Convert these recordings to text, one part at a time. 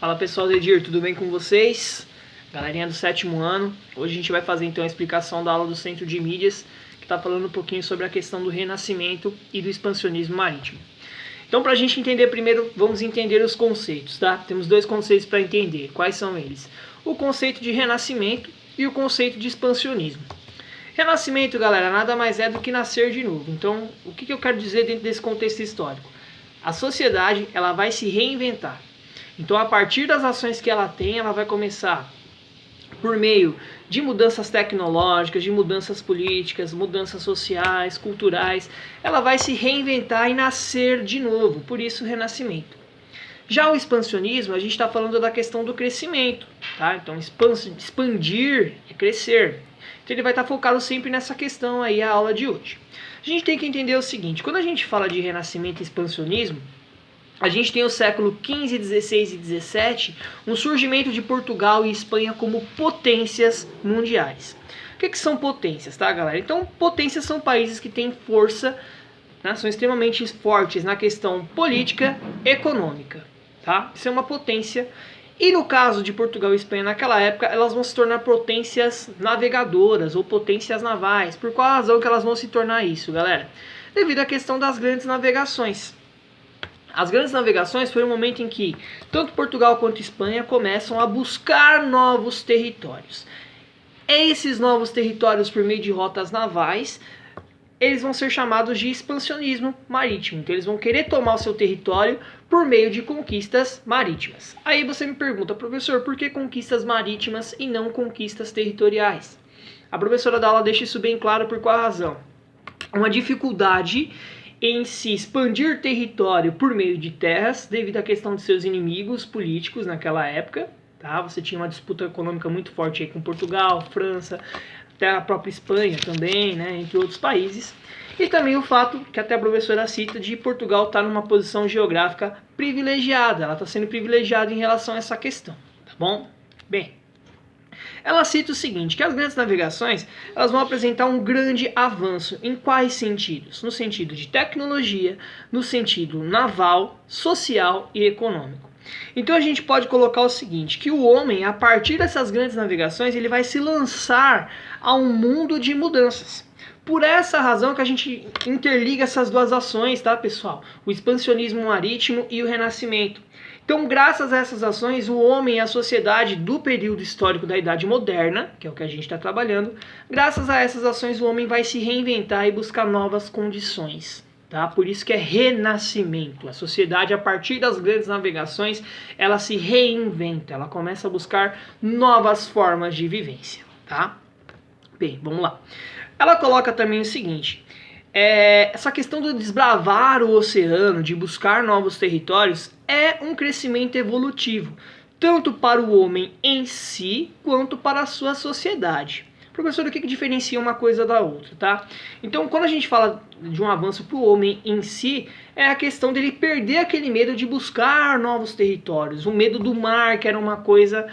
Fala pessoal do Edir, tudo bem com vocês? Galerinha do 7º ano, hoje a gente vai fazer então a explicação da aula do Centro de Mídias, que está falando um pouquinho sobre a questão do renascimento e do expansionismo marítimo. Então, para a gente entender primeiro, vamos entender os conceitos, tá? Temos dois conceitos para entender, quais são eles? O conceito de renascimento e o conceito de expansionismo. Renascimento, galera, nada mais é do que nascer de novo. Então, o que eu quero dizer dentro desse contexto histórico? A sociedade, ela vai se reinventar. Então, a partir das ações que ela tem, ela vai começar por meio de mudanças tecnológicas, de mudanças políticas, mudanças sociais, culturais. Ela vai se reinventar e nascer de novo, por isso renascimento. Já o expansionismo, a gente está falando da questão do crescimento, tá? Então, expandir é crescer. Então, ele vai estar focado sempre nessa questão aí, a aula de hoje. A gente tem que entender o seguinte, quando a gente fala de renascimento e expansionismo, a gente tem o século XV, XVI e XVII, um surgimento de Portugal e Espanha como potências mundiais. O que são potências, tá, galera? Então, potências são países que têm força, né, são extremamente fortes na questão política e econômica, tá? Isso é uma potência. E no caso de Portugal e Espanha, naquela época, elas vão se tornar potências navegadoras ou potências navais. Por qual razão que elas vão se tornar isso, galera? Devido à questão das grandes navegações. As grandes navegações foi o momento em que tanto Portugal quanto Espanha começam a buscar novos territórios. Esses novos territórios, por meio de rotas navais, eles vão ser chamados de expansionismo marítimo. Então eles vão querer tomar o seu território por meio de conquistas marítimas. Aí você me pergunta, professor, por que conquistas marítimas e não conquistas territoriais? A professora da aula deixa isso bem claro por qual razão. Uma dificuldade em se expandir território por meio de terras, devido à questão de seus inimigos políticos naquela época. Tá? Você tinha uma disputa econômica muito forte aí com Portugal, França, até a própria Espanha também, né, entre outros países. E também o fato, que até a professora cita, de Portugal estar numa posição geográfica privilegiada. Ela está sendo privilegiada em relação a essa questão, tá bom? Bem, ela cita o seguinte, que as grandes navegações elas vão apresentar um grande avanço. Em quais sentidos? No sentido de tecnologia, no sentido naval, social e econômico. Então a gente pode colocar o seguinte, que o homem, a partir dessas grandes navegações, ele vai se lançar a um mundo de mudanças. Por essa razão que a gente interliga essas duas ações, tá, pessoal? O expansionismo marítimo e o renascimento. Então, graças a essas ações, o homem e a sociedade do período histórico da Idade Moderna, que é o que a gente está trabalhando, graças a essas ações o homem vai se reinventar e buscar novas condições. Tá? Por isso que é renascimento. A sociedade, a partir das grandes navegações, ela se reinventa, ela começa a buscar novas formas de vivência. Tá? Bem, vamos lá. Ela coloca também o seguinte, essa questão do desbravar o oceano, de buscar novos territórios, é um crescimento evolutivo, tanto para o homem em si, quanto para a sua sociedade. Professor, o que diferencia uma coisa da outra, tá? Então, quando a gente fala de um avanço para o homem em si, é a questão dele perder aquele medo de buscar novos territórios, o medo do mar, que era uma coisa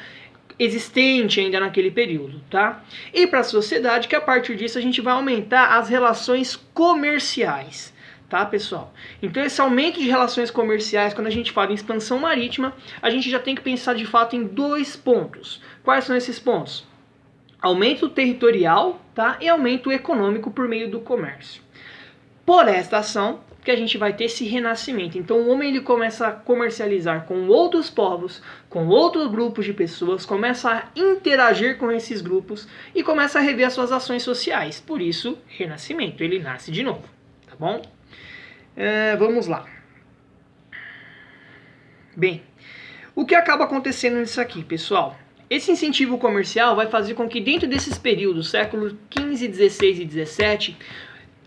existente ainda naquele período, tá? E para a sociedade, que a partir disso a gente vai aumentar as relações comerciais, tá, pessoal? Então esse aumento de relações comerciais, quando a gente fala em expansão marítima, a gente já tem que pensar de fato em dois pontos. Quais são esses pontos? Aumento territorial, tá? E aumento econômico por meio do comércio. Por esta ação, que a gente vai ter esse renascimento. Então o homem ele começa a comercializar com outros povos, com outros grupos de pessoas, começa a interagir com esses grupos e começa a rever as suas ações sociais. Por isso, renascimento, ele nasce de novo, tá bom? Vamos lá. Bem, o que acaba acontecendo nisso aqui, pessoal? Esse incentivo comercial vai fazer com que dentro desses períodos, séculos XV, XVI e XVII,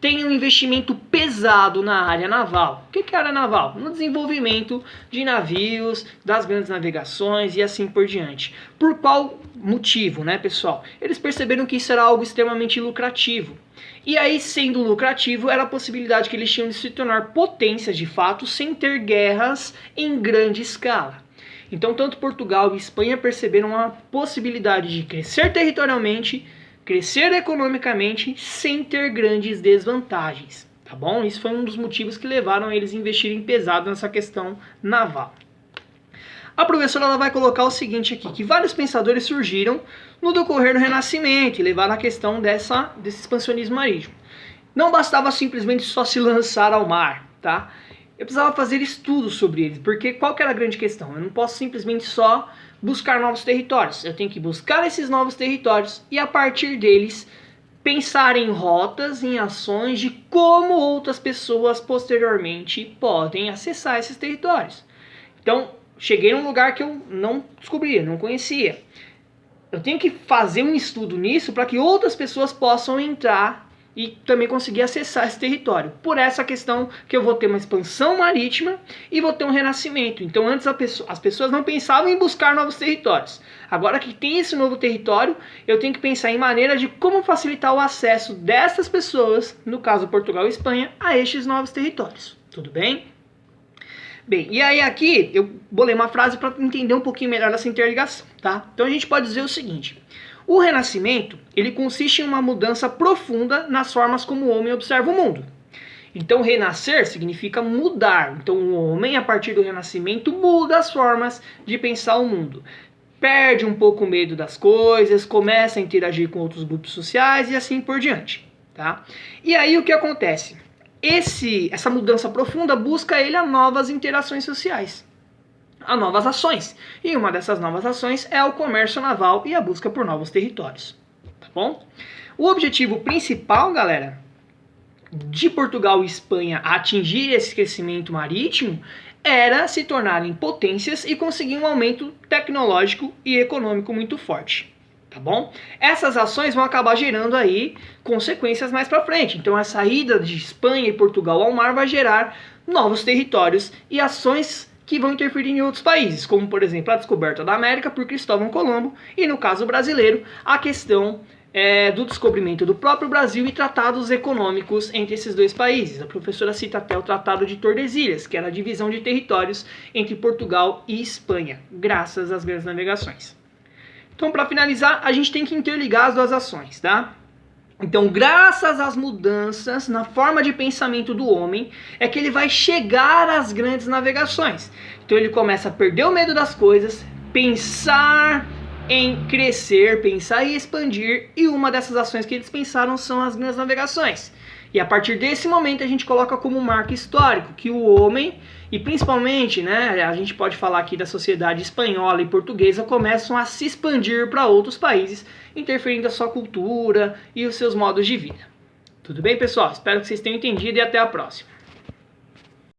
tem um investimento pesado na área naval. O que é a área naval? No desenvolvimento de navios, das grandes navegações e assim por diante. Por qual motivo, né, pessoal? Eles perceberam que isso era algo extremamente lucrativo. E aí, sendo lucrativo, era a possibilidade que eles tinham de se tornar potências de fato, sem ter guerras em grande escala. Então, tanto Portugal e Espanha perceberam a possibilidade de crescer territorialmente, crescer economicamente sem ter grandes desvantagens, tá bom? Isso foi um dos motivos que levaram eles a investirem pesado nessa questão naval. A professora ela vai colocar o seguinte aqui, que vários pensadores surgiram no decorrer do Renascimento e levaram a questão desse expansionismo marítimo. Não bastava simplesmente só se lançar ao mar, tá? Eu precisava fazer estudos sobre eles, porque qual que era a grande questão? Eu não posso simplesmente só buscar novos territórios. Eu tenho que buscar esses novos territórios e a partir deles pensar em rotas, em ações de como outras pessoas posteriormente podem acessar esses territórios. Então, cheguei num lugar que eu não descobria, não conhecia. Eu tenho que fazer um estudo nisso para que outras pessoas possam entrar e também conseguir acessar esse território. Por essa questão que eu vou ter uma expansão marítima e vou ter um renascimento. Então antes as pessoas não pensavam em buscar novos territórios. Agora que tem esse novo território, eu tenho que pensar em maneiras de como facilitar o acesso dessas pessoas, no caso Portugal e Espanha, a estes novos territórios. Tudo bem? Bem, e aí aqui eu bolei uma frase para entender um pouquinho melhor essa interligação, tá? Então a gente pode dizer o seguinte: o renascimento, ele consiste em uma mudança profunda nas formas como o homem observa o mundo. Então, renascer significa mudar. Então, o homem, a partir do renascimento, muda as formas de pensar o mundo. Perde um pouco o medo das coisas, começa a interagir com outros grupos sociais e assim por diante. Tá? E aí, o que acontece? Essa mudança profunda busca ele a novas interações sociais, a novas ações. E uma dessas novas ações é o comércio naval e a busca por novos territórios. Tá bom? O objetivo principal, galera, de Portugal e Espanha atingir esse crescimento marítimo era se tornarem potências e conseguir um aumento tecnológico e econômico muito forte. Tá bom? Essas ações vão acabar gerando aí consequências mais para frente. Então a saída de Espanha e Portugal ao mar vai gerar novos territórios e ações que vão interferir em outros países, como por exemplo a descoberta da América por Cristóvão Colombo e no caso brasileiro a questão do descobrimento do próprio Brasil e tratados econômicos entre esses dois países. A professora cita até o Tratado de Tordesilhas, que era a divisão de territórios entre Portugal e Espanha, graças às grandes navegações. Então, para finalizar, a gente tem que interligar as duas ações, tá? Então, graças às mudanças na forma de pensamento do homem, é que ele vai chegar às grandes navegações. Então, ele começa a perder o medo das coisas, pensar em crescer, pensar em expandir, e uma dessas ações que eles pensaram são as grandes navegações. E a partir desse momento a gente coloca como marco histórico que o homem, e principalmente, né, a gente pode falar aqui da sociedade espanhola e portuguesa, começam a se expandir para outros países, interferindo a sua cultura e os seus modos de vida. Tudo bem, pessoal? Espero que vocês tenham entendido e até a próxima.